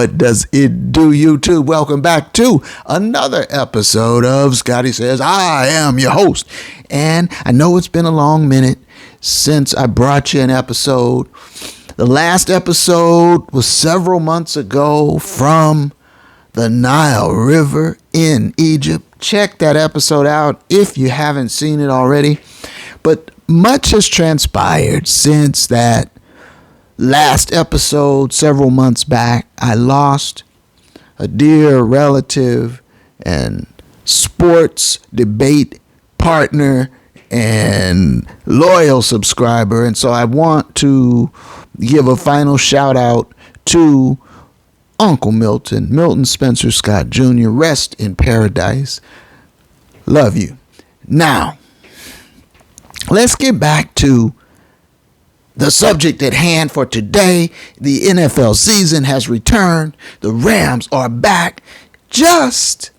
What does it do, YouTube? Welcome back to another episode of Scotty Says. I am your host, and I know it's been a long minute since I brought you an episode. The last episode was several months ago from the Nile River in Egypt. Check that episode out if you haven't seen it already. But much has transpired since that last episode several months back. I lost a dear relative and sports debate partner and loyal subscriber. And so I want to give a final shout out to Uncle Milton Spencer Scott Jr. Rest in paradise. Love you. Now, let's get back to the subject at hand for today. The NFL season has returned. The Rams are back. Just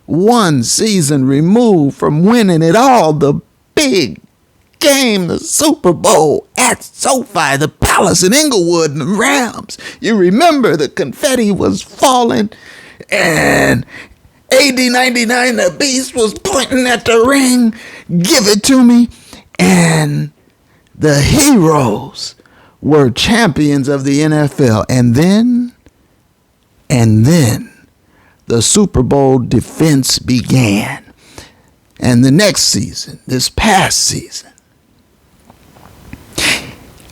one season removed from winning it all. The big game, the Super Bowl at SoFi, the Palace in Inglewood, and the Rams. You remember the confetti was falling and AD 99, the Beast, was pointing at the ring. Give it to me. And the heroes were champions of the NFL. And then the Super Bowl defense began. And the next season, this past season,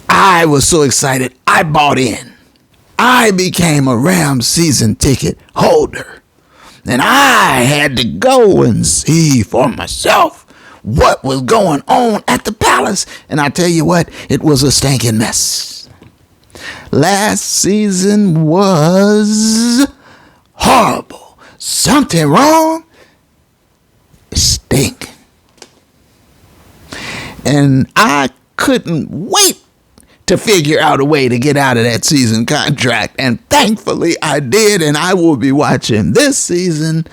I was so excited, I bought in. I became a Rams season ticket holder. And I had to go and see for myself what was going on at the Palace. And I tell you what, it was a stinking mess. Last season was horrible. Something wrong? It stink. And I couldn't wait to figure out a way to get out of that season contract. And thankfully I did, and I will be watching this season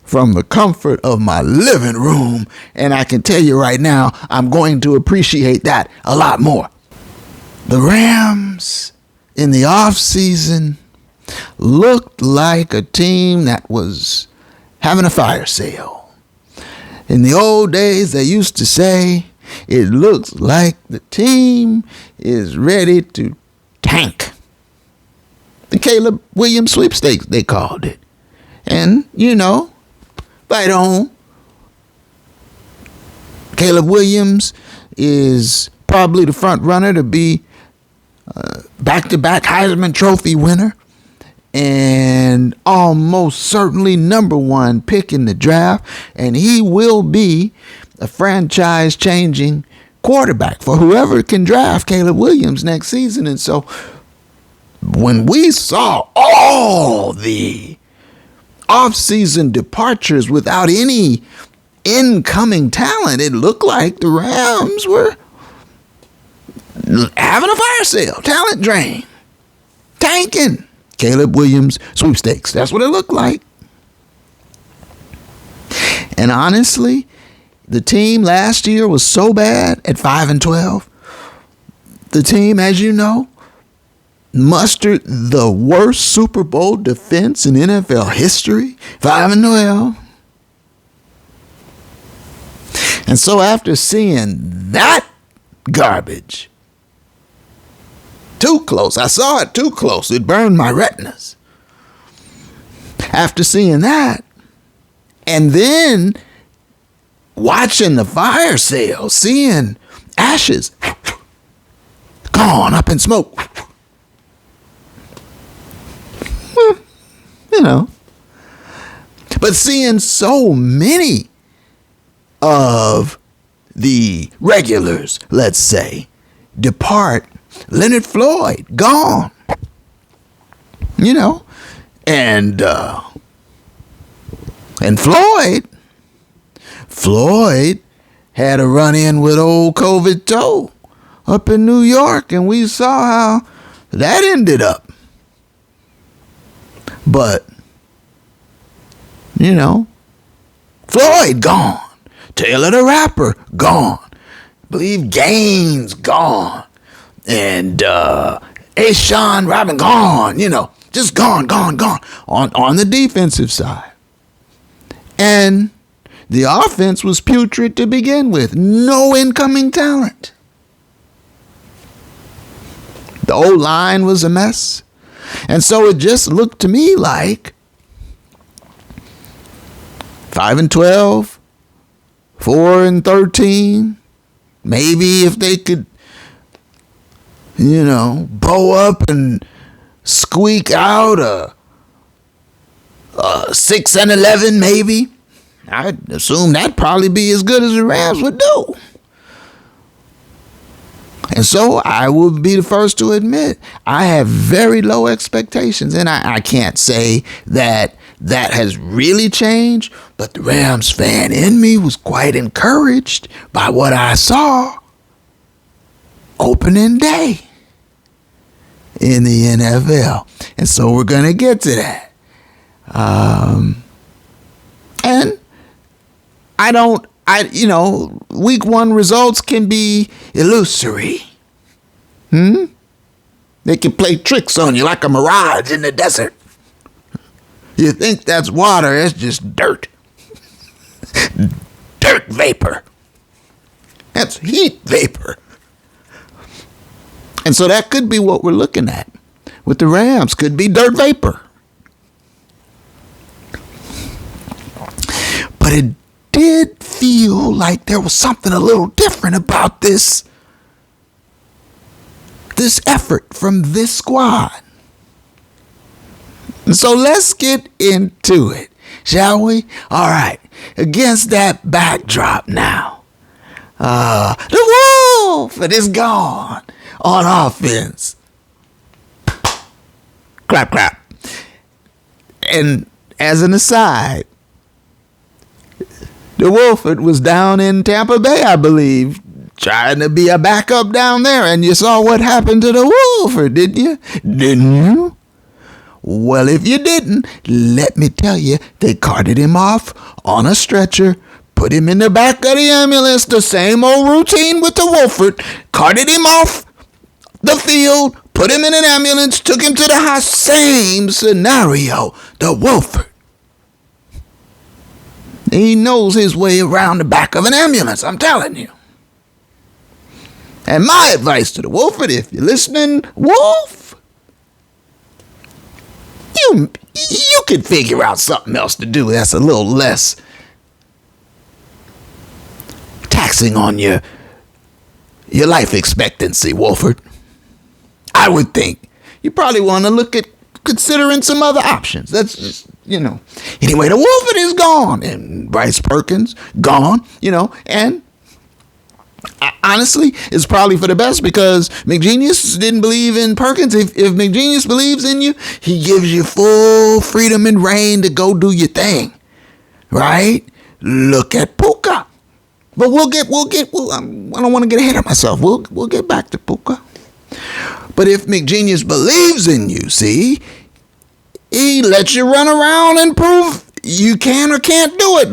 from the comfort of my living room. And I can tell you right now, I'm going to appreciate that a lot more. The Rams in the offseason looked like a team that was having a fire sale. In the old days, they used to say, it looks like the team is ready to tank. The Caleb Williams sweepstakes, they called it. And, right on. Caleb Williams is probably the front runner to be back-to-back Heisman Trophy winner. And almost certainly number one pick in the draft. And he will be a franchise-changing quarterback for whoever can draft Caleb Williams next season. And so when we saw all the off-season departures without any incoming talent, it looked like the Rams were having a fire sale, talent drain, tanking. Caleb Williams sweepstakes. That's what it looked like. And honestly, the team last year was so bad at 5-12. The team, as you know, mustered the worst Super Bowl defense in NFL history, 5-12. And so after seeing that garbage, too close, I saw it too close, it burned my retinas. After seeing that, and then watching the fire sale, seeing ashes gone up in smoke. But seeing so many of the regulars, let's say, depart, Leonard Floyd, gone. And Floyd had a run-in with old COVID toe up in New York, and we saw how that ended up. But, Floyd gone. Taylor the Rapper gone. Believe Gaines gone. And Ashawn Robin gone. Just gone, gone, gone on the defensive side. And the offense was putrid to begin with. No incoming talent. The O-line was a mess. And so it just looked to me like 5-12, 4-13. Maybe if they could, bow up and squeak out a 6-11 maybe. I'd assume that'd probably be as good as the Rams would do. And so I will be the first to admit I have very low expectations. And I can't say that has really changed, but the Rams fan in me was quite encouraged by what I saw opening day in the NFL. And so we're going to get to that. And week one results can be illusory. They can play tricks on you like a mirage in the desert. You think that's water, it's just dirt. Dirt vapor. That's heat vapor. And so that could be what we're looking at with the Rams. Could be dirt vapor. But it did feel like there was something a little different about this effort from this squad. And so let's get into it, shall we? All right. Against that backdrop now, the Wolf is gone on offense. Clap, clap. And as an aside, the Wolford was down in Tampa Bay, I believe, trying to be a backup down there. And you saw what happened to the Wolford, didn't you? Didn't you? Well, if you didn't, let me tell you, they carted him off on a stretcher, put him in the back of the ambulance, the same old routine with the Wolford, carted him off the field, put him in an ambulance, took him to the house, same scenario, the Wolford. He knows his way around the back of an ambulance, I'm telling you. And my advice to the Wolford, if you're listening, Wolf, you could figure out something else to do that's a little less taxing on your life expectancy, Wolford. I would think you probably want to look at considering some other options. That's just, Anyway, the Wolford is gone, and Bryce Perkins gone, and honestly, it's probably for the best because McGenius didn't believe in Perkins. If McGenius believes in you, he gives you full freedom and reign to go do your thing, right? Look at Puka. But I don't want to get ahead of myself. We'll get back to Puka. But if McGenius believes in you, see, he lets you run around and prove you can or can't do it.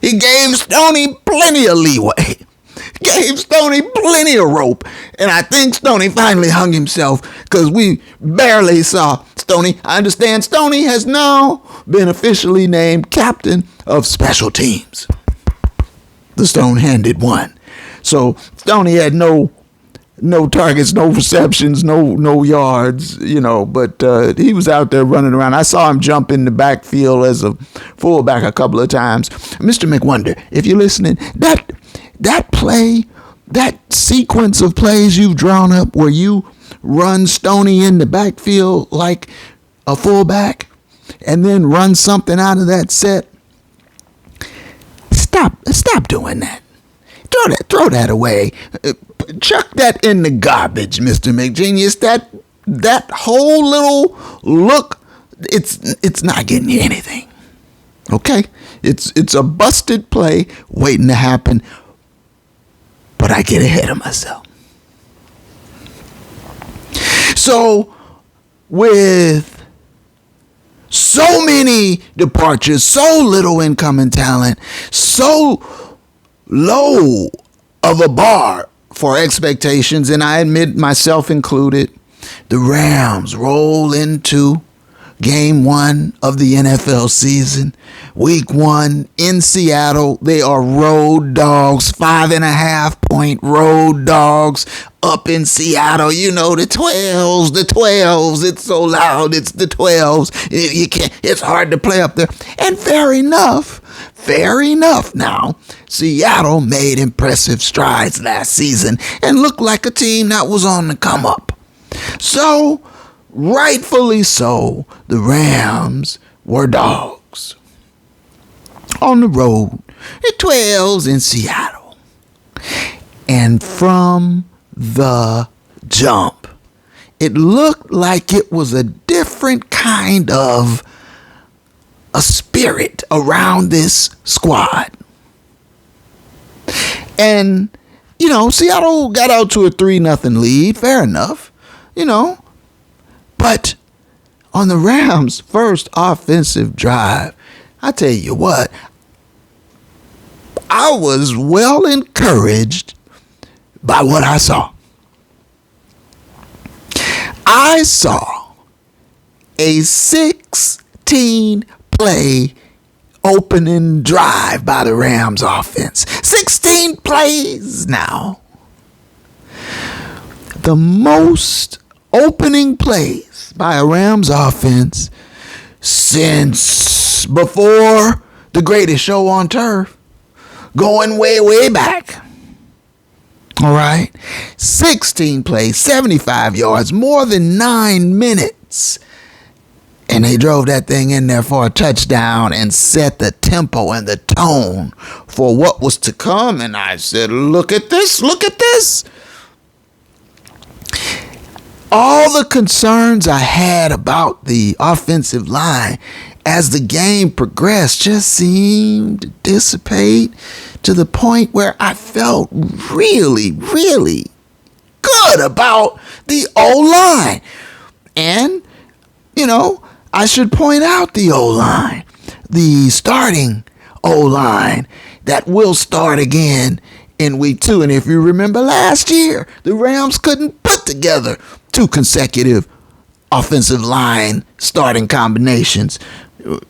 He gave Stoney plenty of leeway. Gave Stoney plenty of rope. And I think Stoney finally hung himself because we barely saw Stoney. I understand Stoney has now been officially named captain of special teams. The stone-handed one. So Stoney had no targets, no receptions, no yards, but he was out there running around. I saw him jump in the backfield as a fullback a couple of times. Mr. McWonder, if you're listening, that play, that sequence of plays you've drawn up where you run Stoney in the backfield like a fullback and then run something out of that set, stop doing that. Throw that away. Chuck that in the garbage, Mr. McGenius. That whole little look, it's not getting you anything. Okay? It's a busted play waiting to happen. But I get ahead of myself. So, with so many departures, so little incoming talent, so low of a bar for expectations, and I admit myself included, the Rams roll into Game 1 of the NFL season. Week 1 in Seattle. They are road dogs, 5.5-point road dogs up in Seattle. You know, the 12s. It's so loud. It's the 12s. It's hard to play up there. And fair enough now, Seattle made impressive strides last season and looked like a team that was on the come up. So, rightfully so, the Rams were dogs on the road, the 12s in Seattle. And from the jump, it looked like it was a different kind of a spirit around this squad. And, you know, Seattle got out to a 3-0 lead, fair enough, you know. But on the Rams' first offensive drive, I tell you what, I was well encouraged by what I saw. I saw a 16-play opening drive by the Rams offense. 16 plays now. The most opening plays by a Rams offense since before the greatest show on turf, going way, way back. All right. 16 plays, 75 yards, more than 9 minutes. And they drove that thing in there for a touchdown and set the tempo and the tone for what was to come. And I said, look at this. All the concerns I had about the offensive line as the game progressed just seemed to dissipate to the point where I felt really, really good about the O-line. And, you know, I should point out the O-line, the starting O-line that will start again in week 2. And if you remember last year, the Rams couldn't put together 2 consecutive offensive line starting combinations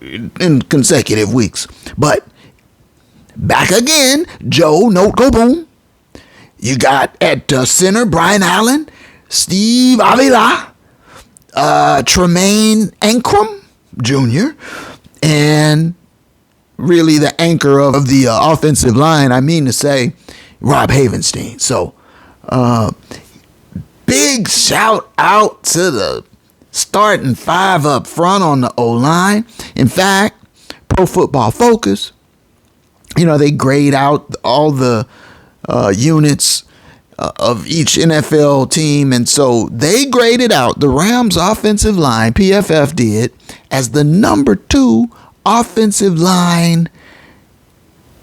in consecutive weeks. But back again, Joe Note Go Boom. You got at center Brian Allen, Steve Avila, Tremaine Ankrum Jr., and really the anchor of the offensive line, I mean to say, Rob Havenstein. So, big shout out to the starting 5 up front on the O-line. In fact, Pro Football Focus, you know, they grade out all the units of each NFL team. And so they graded out the Rams offensive line, PFF did, as the number 2 offensive line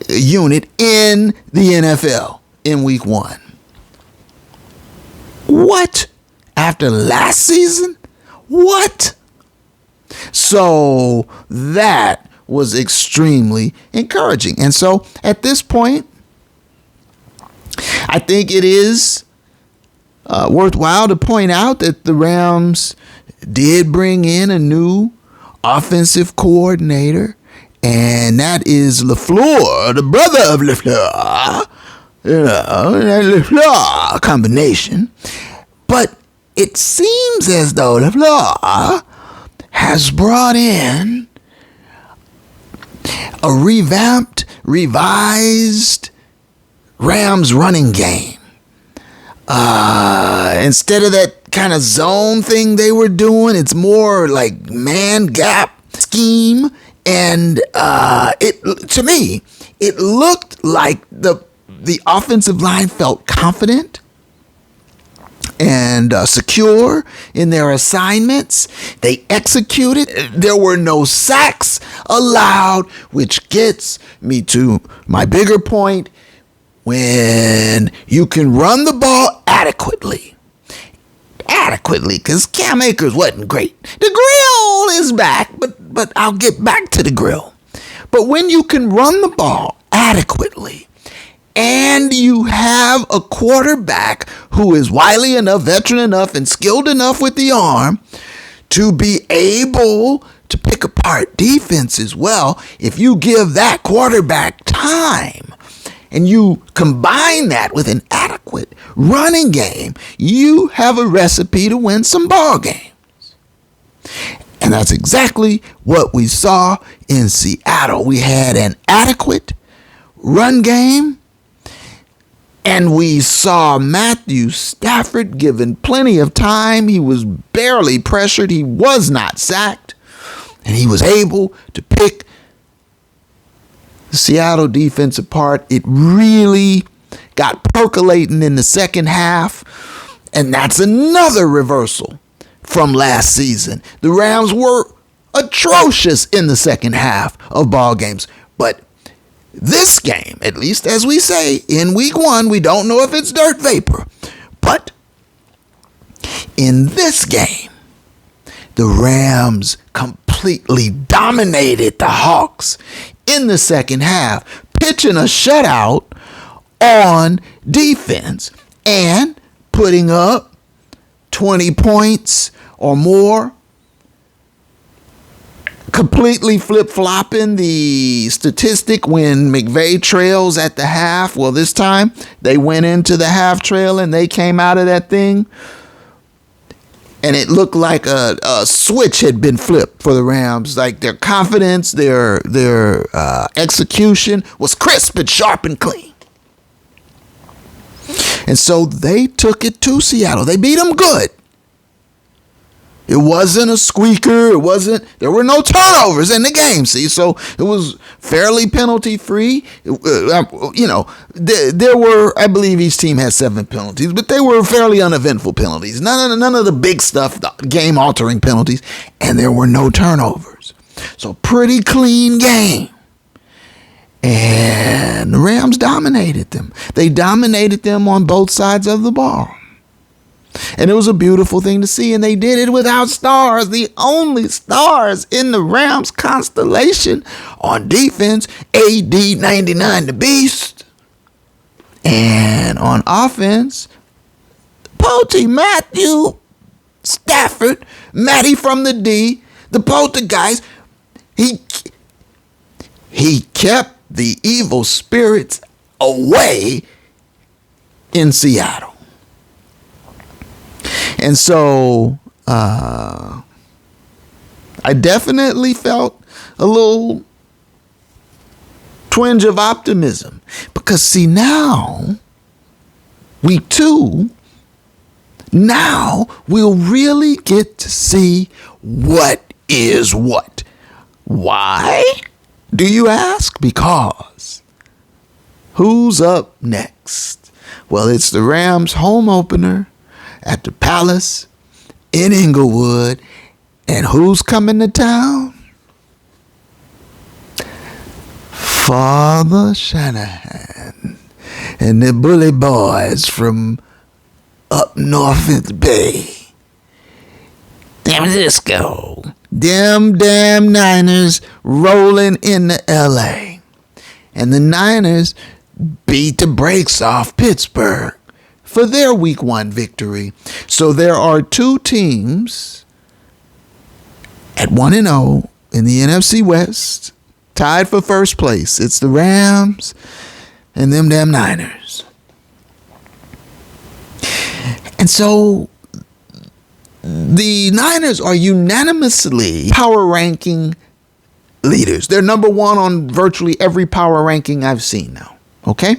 unit in the NFL in week 1. What? After last season? What? So that was extremely encouraging. And so at this point, I think it is worthwhile to point out that the Rams did bring in a new offensive coordinator, and that is LaFleur, the brother of LaFleur. You know, that LaFleur combination. But it seems as though LaFleur has brought in a revamped, revised Rams running game. Instead of that kind of zone thing they were doing, it's more like man gap scheme. And to me, it looked like the offensive line felt confident and secure in their assignments. They executed. There were no sacks allowed, which gets me to my bigger point. When you can run the ball adequately, because Cam Akers wasn't great. The grill is back, but I'll get back to the grill. But when you can run the ball adequately and you have a quarterback who is wily enough, veteran enough, and skilled enough with the arm to be able to pick apart defenses well, if you give that quarterback time and you combine that with an adequate running game, you have a recipe to win some ball games. And that's exactly what we saw in Seattle. We had an adequate run game, and we saw Matthew Stafford given plenty of time. He was barely pressured. He was not sacked. And he was able to pick the Seattle defense apart. It really got percolating in the second half. And that's another reversal from last season. The Rams were atrocious in the second half of ball games. But this game, at least as we say in week 1, we don't know if it's dirt vapor. But in this game, the Rams completely dominated the Hawks in the second half, pitching a shutout on defense and putting up 20 points or more, completely flip-flopping the statistic when McVay trails at the half. Well, this time they went into the half trail and they came out of that thing, and it looked like a switch had been flipped for the Rams. Like their confidence, their execution was crisp and sharp and clean. And so they took it to Seattle. They beat them good. It wasn't a squeaker. There were no turnovers in the game, see? So it was fairly penalty free. There were, I believe each team had 7 penalties, but they were fairly uneventful penalties. None of the big stuff, the game altering penalties, and there were no turnovers. So pretty clean game. And the Rams dominated them. They dominated them on both sides of the ball. And it was a beautiful thing to see, and they did it without stars. The only stars in the Rams constellation on defense, AD 99 the Beast. And on offense, Pote Matthew Stafford, Matty from the D, the poltergeist. He kept the evil spirits away in Seattle. And so I definitely felt a little twinge of optimism, because see, now week 2, now we'll really get to see what is what. Why, do you ask? Because who's up next? Well, it's the Rams home opener at the Palace in Inglewood. And who's coming to town? Father Shanahan and the Bully Boys from up north in the Bay. San Francisco. Them damn Niners rolling into LA. And the Niners beat the brakes off Pittsburgh for their week 1 victory. So there are 2 teams at 1-0 in the NFC West, tied for first place. It's the Rams and them damn Niners. And so the Niners are unanimously power ranking leaders. They're number 1 on virtually every power ranking I've seen now. Okay?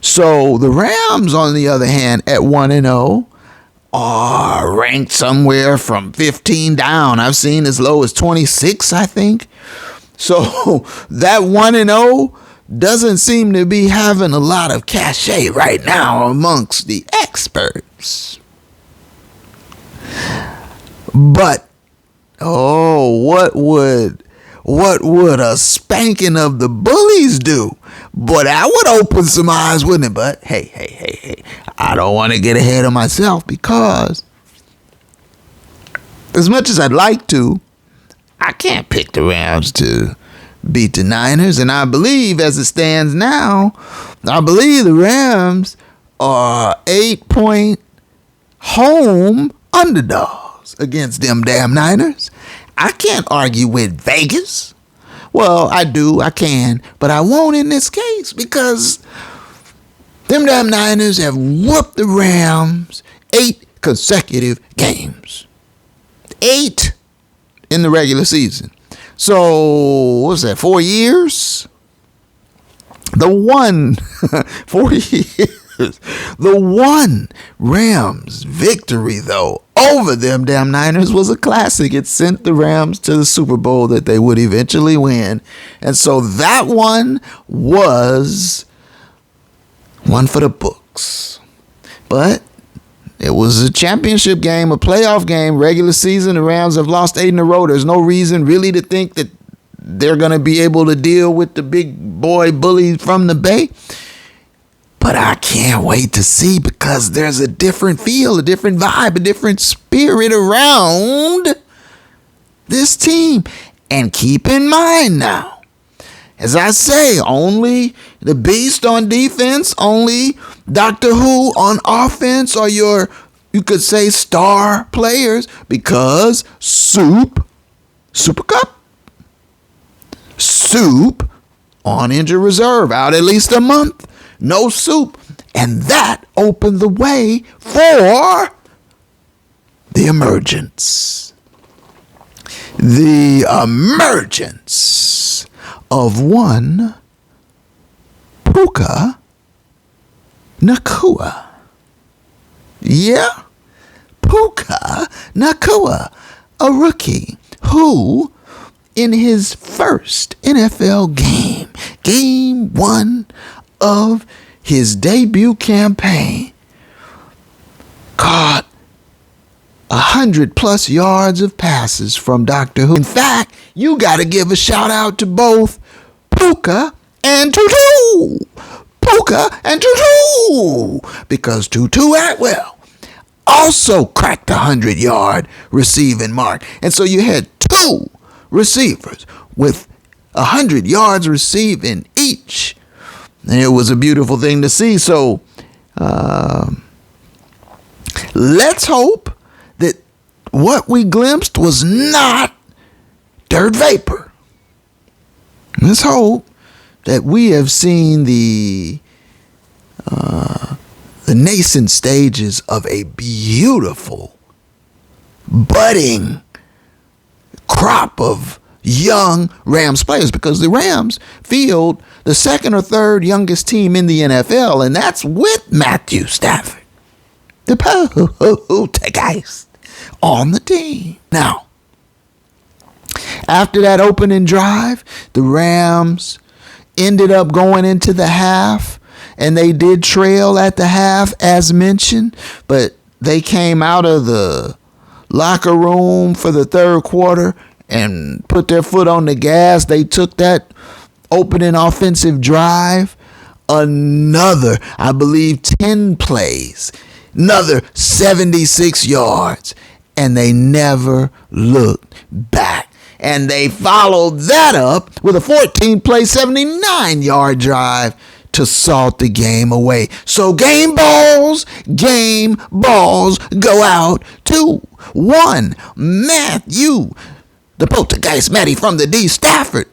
So the Rams, on the other hand, at 1-0, are ranked somewhere from 15 down. I've seen as low as 26, I think. So that 1-0 doesn't seem to be having a lot of cachet right now amongst the experts. But, what would a spanking of the bullies do? But that would open some eyes, wouldn't it? But hey, I don't want to get ahead of myself, because as much as I'd like to, I can't pick the Rams to beat the Niners. And I believe, as it stands now, I believe the Rams are 8-point home underdogs against them damn Niners. I can't argue with Vegas. Well, I can, but I won't in this case because them damn Niners have whooped the Rams 8 consecutive games. 8 in the regular season. So, what's that, 4 years? 4 years. The one Rams victory, though, over them damn Niners was a classic. It sent the Rams to the Super Bowl that they would eventually win. And so that one was one for the books. But it was a championship game, a playoff game, regular season. The Rams have lost 8 in a row. There's no reason really to think that they're going to be able to deal with the big boy bully from the Bay. But I can't wait to see, because there's a different feel, a different vibe, a different spirit around this team. And keep in mind now, as I say, only the Beast on defense, only Doctor Who on offense are your, you could say, star players, because Super Cup, Soup on injured reserve, out at least a month. No Soup. And that opened the way for the emergence. The emergence of one Puka Nacua. Yeah, Puka Nacua, a rookie who, in his first NFL game, game 1 of his debut campaign, caught 100+ yards of passes from Doctor Who. In fact, you got to give a shout out to both Puka and Tutu. Puka and Tutu, because Tutu Atwell also cracked a 100-yard receiving mark. And so you had 2 receivers with 100 yards receiving each. And it was a beautiful thing to see. So let's hope that what we glimpsed was not dirt vapor. Let's hope that we have seen the nascent stages of a beautiful, budding crop of young Rams players, because the Rams field the second or third youngest team in the NFL, and that's with Matthew Stafford, the poltergeist, on the team. Now, after that opening drive, the Rams ended up going into the half, and they did trail at the half, as mentioned, but they came out of the locker room for the third quarter and put their foot on the gas. They took that opening offensive drive, another, I believe, 10 plays, another 76 yards, and they never looked back. And they followed that up with a 14-play, 79-yard drive to salt the game away. So game balls go out to one Matthew, the poltergeist Matty from the D, Stafford.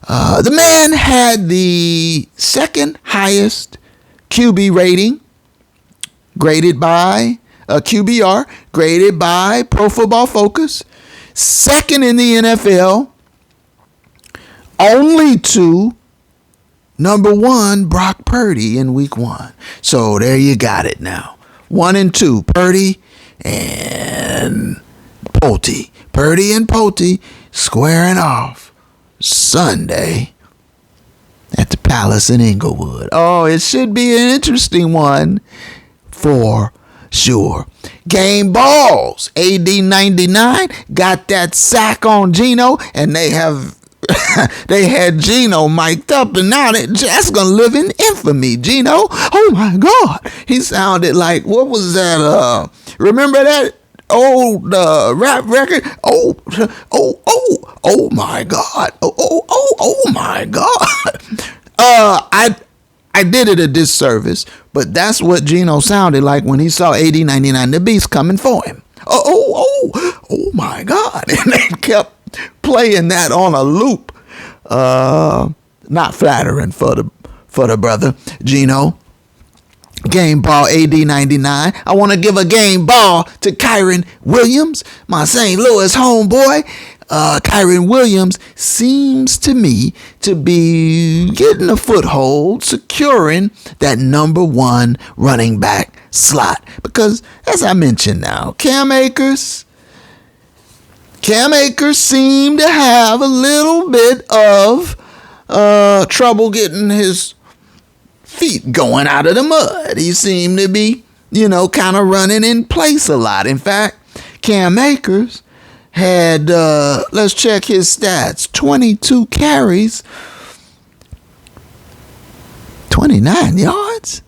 The man had the second highest QB rating, graded by QBR, graded by Pro Football Focus, second in the NFL, only to number 1 Brock Purdy in week 1. So there you got it now. 1 and 2, Purdy and Pulte. Purdy and Pulte squaring off Sunday at the Palace in Inglewood. Oh, it should be an interesting one for sure. Game balls. AD 99 got that sack on Geno, and they had Geno mic'd up, and now that's gonna live in infamy. Geno, oh my God, he sounded like, what was that? Remember that old rap record? Oh, Oh my God. Oh my God. I did it a disservice, but that's what Geno sounded like when he saw AD 99, the beast coming for him. Oh my God. And they kept playing that on a loop. Not flattering for the brother, Geno. Game ball AD 99. I want to give a game ball to Kyren Williams, my St. Louis homeboy. Kyren Williams seems to me to be getting a foothold, securing that number one running back slot. Because, as I mentioned now, Cam Akers seemed to have a little bit of trouble getting his feet going out of the mud. He seemed to be, kind of running in place a lot. In fact, Cam Akers had, let's check his stats, 22 carries, 29 yards.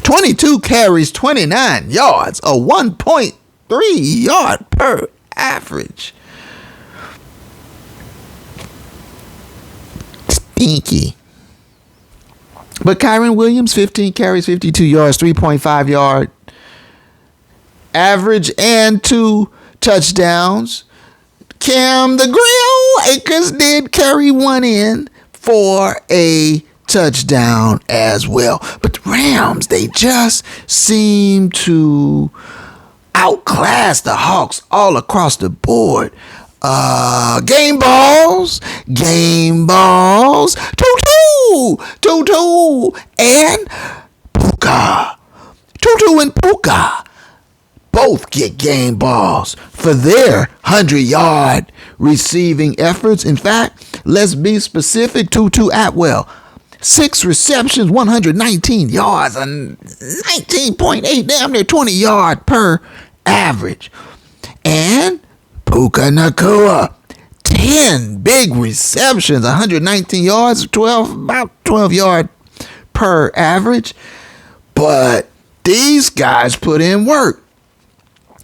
22 carries, 29 yards, a 1.3 yard per average. Stinky. But Kyren Williams, 15 carries, 52 yards, 3.5 yard average, and 2 touchdowns. Cam the Grill Akers did carry one in for a touchdown as well. But the Rams, they just seem to outclass the Hawks all across the board. Game balls, Tutu, and Puka. Tutu and Puka both get game balls for their 100-yard receiving efforts. In fact, let's be specific, Tutu Atwell, 6 receptions, 119 yards, and 19.8, damn near 20 yard per average. And Puka Nacua, 10 big receptions, 119 yards, about 12 yard per average. But these guys put in work.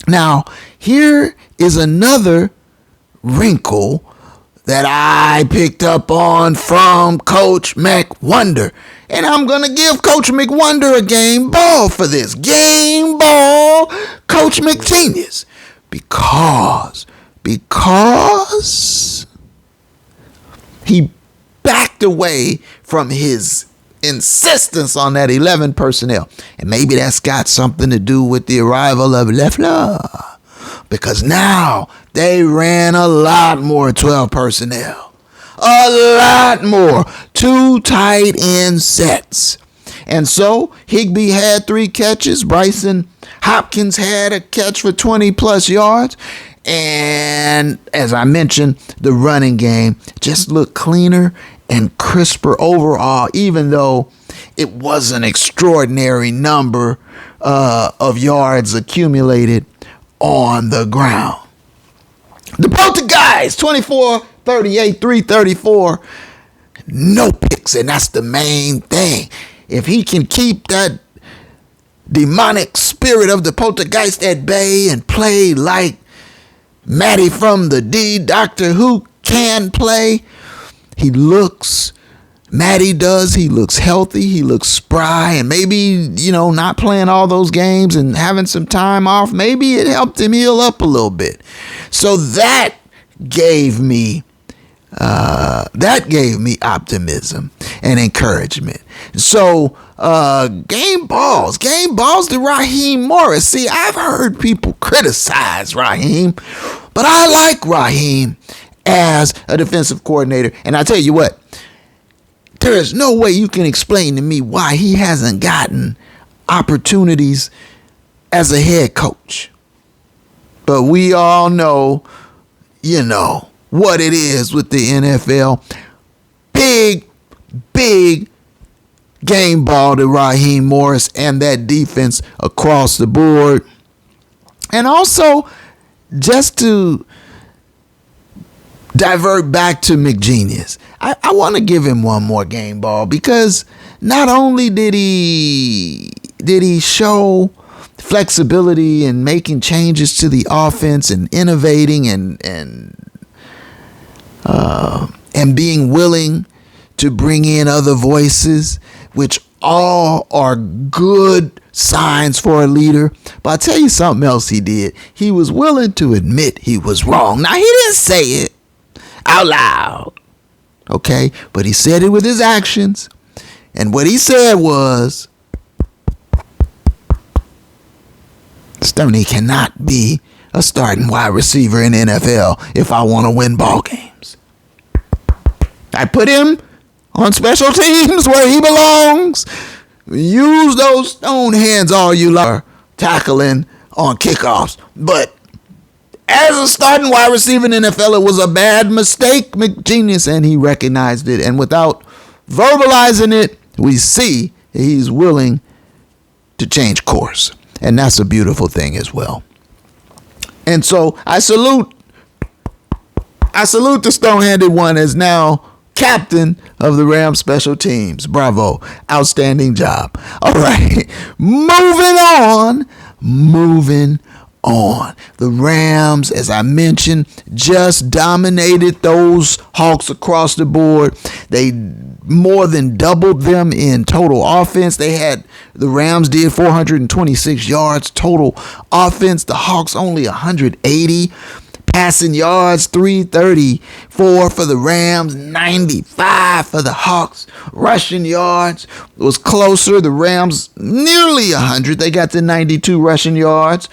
Now, here is another wrinkle that I picked up on from Coach McWonder. And I'm going to give Coach McWonder a game ball for this. Game ball, Coach McGenius. Because he backed away from his insistence on that 11 personnel. And maybe that's got something to do with the arrival of LeFleur. Because now they ran a lot more 12 personnel. A lot more 2 tight end sets. And so Higbee had 3 catches. Bryson Hopkins had a catch for 20 plus yards. And as I mentioned, the running game just looked cleaner and crisper overall, even though it was an extraordinary number of yards accumulated on the ground. The Poltergeist, 24, 38, 334. No picks, and that's the main thing. If he can keep that demonic spirit of the Poltergeist at bay and play like Matty from the D, Doctor Who can play, Matty does, he looks healthy, he looks spry, and maybe, not playing all those games and having some time off, maybe it helped him heal up a little bit. So that gave me optimism and encouragement. So game balls to Raheem Morris. See, I've heard people criticize Raheem, but I like Raheem as a defensive coordinator. And I tell you what, there is no way you can explain to me why he hasn't gotten opportunities as a head coach. But we all know, what it is with the NFL. Big game ball to Raheem Morris and that defense across the board. And also, just to divert back to McGenius, I want to give him one more game ball, because not only did he show flexibility and making changes to the offense and innovating and being willing to bring in other voices, which all are good signs for a leader. But I'll tell you something else he did. He was willing to admit he was wrong. Now, he didn't say it out loud, okay? But he said it with his actions. And what he said was, Stoney cannot be a starting wide receiver in the NFL if I want to win ball games. I put him on special teams where he belongs. Use those stone hands all you like, tackling on kickoffs. But as a starting wide receiver in the NFL, it was a bad mistake, McGenius, and he recognized it. And without verbalizing it, we see he's willing to change course. And that's a beautiful thing as well. And so I salute the stone-handed one as now captain of the Rams special teams. Bravo. Outstanding job. All right. Moving on. The Rams, as I mentioned, just dominated those Hawks across the board. They more than doubled them in total offense. The Rams did 426 yards total offense. The Hawks only 180. Passing yards, 334 for the Rams, 95 for the Hawks. Rushing yards was closer. The Rams nearly 100. They got to 92 rushing yards.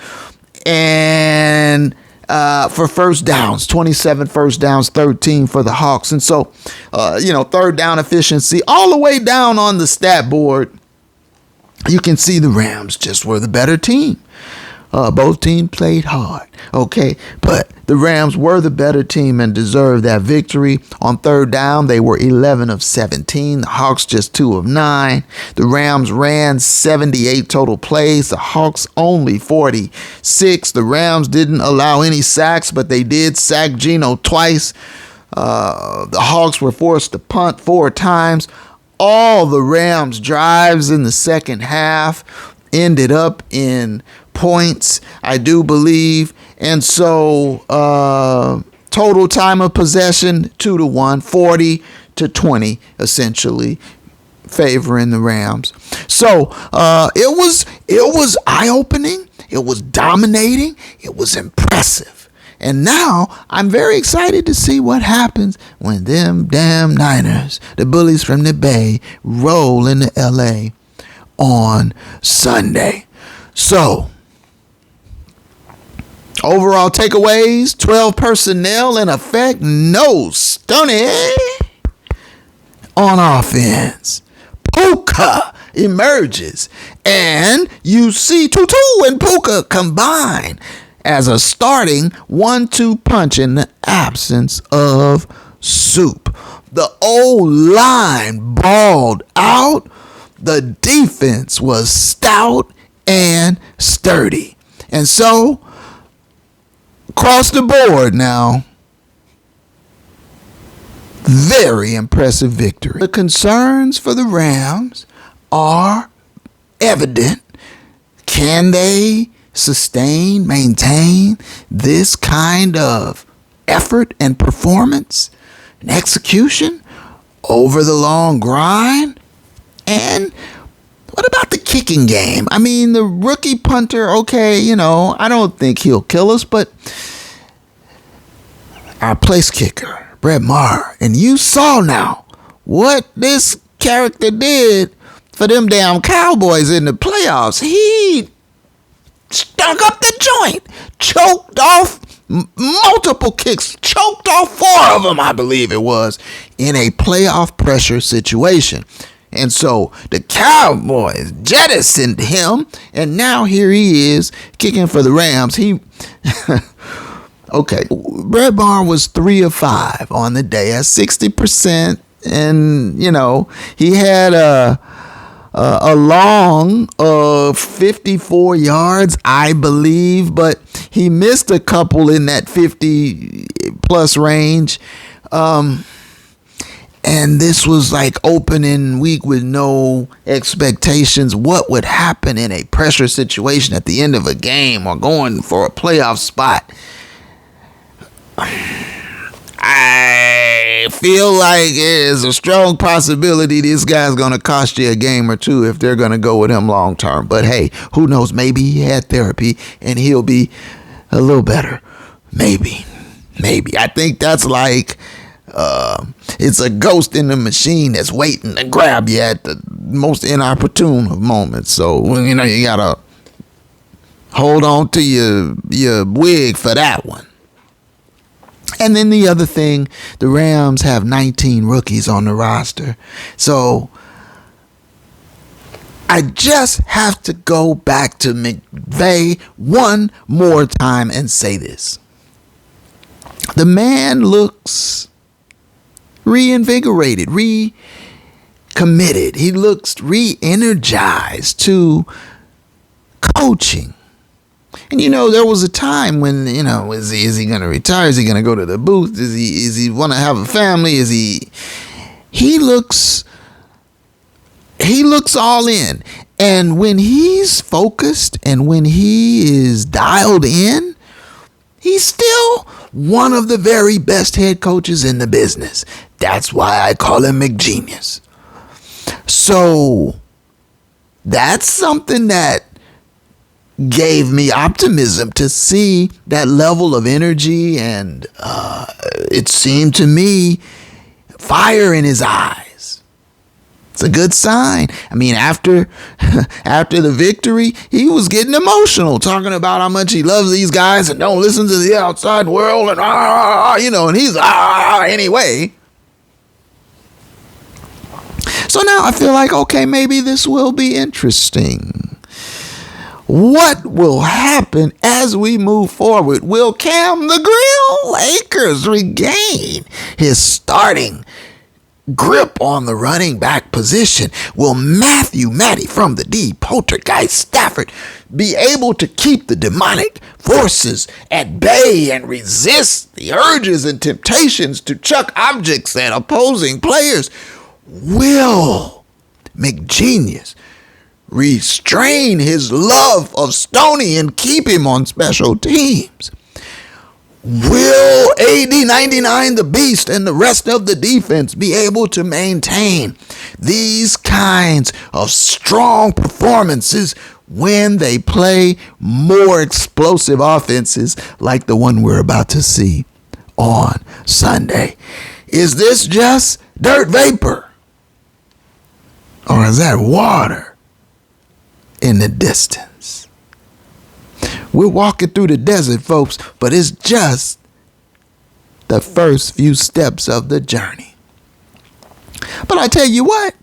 And for first downs, 27 first downs, 13 for the Hawks. And so, third down efficiency all the way down on the stat board. You can see the Rams just were the better team. Both teams played hard, okay? But the Rams were the better team and deserved that victory. On third down, they were 11 of 17. The Hawks just 2 of 9. The Rams ran 78 total plays. The Hawks only 46. The Rams didn't allow any sacks, but they did sack Geno twice. The Hawks were forced to punt 4 times. All the Rams' drives in the second half ended up in points, I do believe. And so total time of possession 2-1, 40-20, essentially favoring the Rams. So it was eye-opening, it was dominating, it was impressive. And now I'm very excited to see what happens when them damn Niners, the bullies from the Bay, roll into LA on Sunday. So overall takeaways, 12 personnel in effect, no Stoney on offense. Puka emerges, and you see Tutu and Puka combine as a starting 1-2 punch in the absence of Soup. The O-line balled out. The defense was stout and sturdy. And so, across the board now, very impressive victory. The concerns for the Rams are evident. Can they maintain this kind of effort and performance and execution over the long grind? And what about the kicking game? I mean, the rookie punter, okay, I don't think he'll kill us, but our place kicker, Brett Maher, and you saw now what this character did for them damn Cowboys in the playoffs. He stunk up the joint, choked off multiple kicks, choked off 4 of them, I believe it was, in a playoff pressure situation. And so the Cowboys jettisoned him, and now here he is kicking for the Rams. Okay, Brett Maher was 3 of 5 on the day at 60%, and he had a long of 54 yards, I believe, but he missed a couple in that 50 plus range. And this was like opening week with no expectations. What would happen in a pressure situation at the end of a game or going for a playoff spot? I feel like it's a strong possibility this guy's going to cost you a game or two if they're going to go with him long term. But hey, who knows? Maybe he had therapy and he'll be a little better. Maybe. I think that's like it's a ghost in the machine that's waiting to grab you at the most inopportune of moments. So, you know, you got to hold on to your wig for that one. And then the other thing, the Rams have 19 rookies on the roster. So I just have to go back to McVay one more time and say this. The man looks reinvigorated, recommitted. He looks re-energized to coaching. And, you know, there was a time when, you know, is he going to retire? Is he going to go to the booth? Is he want to have a family? He looks all in. And when he's focused and when he is dialed in, he's still one of the very best head coaches in the business. That's why I call him McGenius. So that's something that gave me optimism to see that level of energy, and it seemed to me fire in his eyes. It's a good sign. I mean, after the victory, he was getting emotional, talking about how much he loves these guys and don't listen to the outside world, and and he's anyway. So now I feel like, okay, maybe this will be interesting. What will happen as we move forward? Will Cam the Grill Lakers regain his starting grip on the running back position? Will Matty from the D, Poltergeist Stafford, be able to keep the demonic forces at bay and resist the urges and temptations to chuck objects at opposing players? Will McGenius restrain his love of Stoney and keep him on special teams? Will AD99 the Beast and the rest of the defense be able to maintain these kinds of strong performances when they play more explosive offenses like the one we're about to see on Sunday? Is this just dirt vapor? Or is that water in the distance? We're walking through the desert, folks, but it's just the first few steps of the journey. But I tell you what,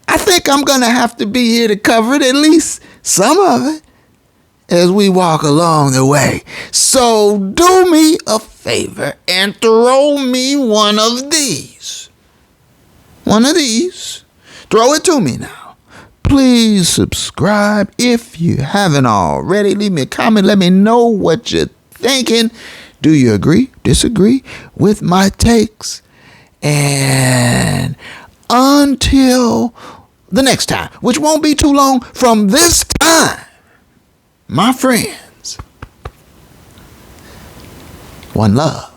I think I'm going to have to be here to cover it, at least some of it, as we walk along the way. So do me a favor and throw me one of these. One of these. Throw it to me now. Please subscribe if you haven't already. Leave me a comment. Let me know what you're thinking. Do you agree, disagree with my takes? And until the next time, which won't be too long from this time, my friends, one love.